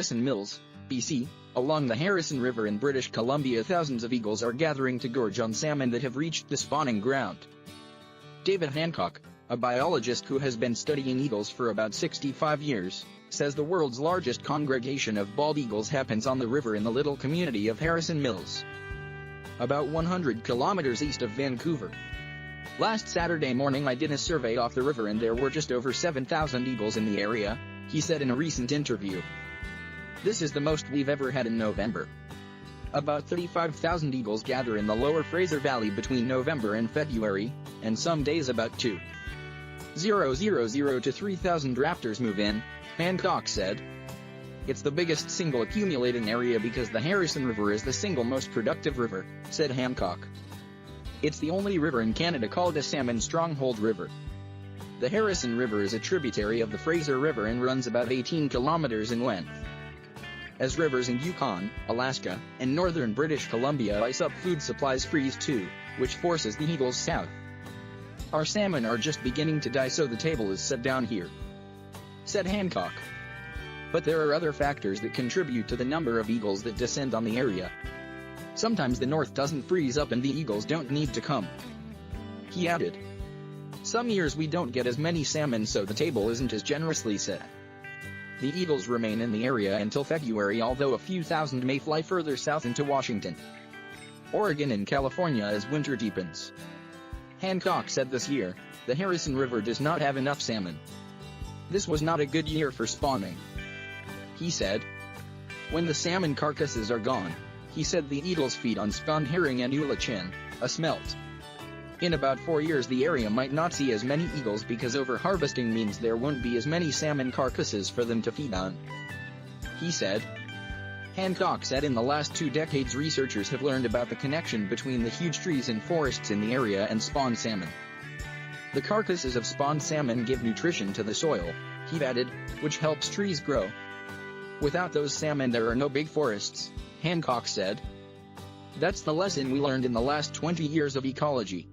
Harrison Mills, BC, along the Harrison River in British Columbia, thousands of eagles are gathering to gorge on salmon that have reached the spawning ground. David Hancock, a biologist who has been studying eagles for about 65 years, says the world's largest congregation of bald eagles happens on the river in the little community of Harrison Mills, about 100 kilometers east of Vancouver. Last Saturday morning I did a survey off the river and there were just over 7,000 eagles in the area, he said in a recent interview. This is the most we've ever had in November. About 35,000 eagles gather in the lower Fraser Valley between November and February, and some days about 2,000 to 3,000 raptors move in, Hancock said. It's the biggest single accumulating area because the Harrison River is the single most productive river, said Hancock. It's the only river in Canada called a salmon stronghold river. The Harrison River is a tributary of the Fraser River and runs about 18 kilometers in length. As rivers in Yukon, Alaska, and northern British Columbia ice up, food supplies freeze too, which forces the eagles south. Our salmon are just beginning to die, so the table is set down here, said Hancock. But there are other factors that contribute to the number of eagles that descend on the area. Sometimes the north doesn't freeze up and the eagles don't need to come. He added. Some years we don't get as many salmon, so the table isn't as generously set. The eagles remain in the area until February, although a few thousand may fly further south into Washington, Oregon and California as winter deepens. Hancock said this year, the Harrison River does not have enough salmon. This was not a good year for spawning, he said. When the salmon carcasses are gone, he said the eagles feed on spawned herring and ulachin, a smelt. In about 4 years the area might not see as many eagles because overharvesting means there won't be as many salmon carcasses for them to feed on, he said. Hancock said in the last 2 decades researchers have learned about the connection between the huge trees and forests in the area and spawned salmon. The carcasses of spawned salmon give nutrition to the soil, he added, which helps trees grow. Without those salmon there are no big forests, Hancock said. That's the lesson we learned in the last 20 years of ecology.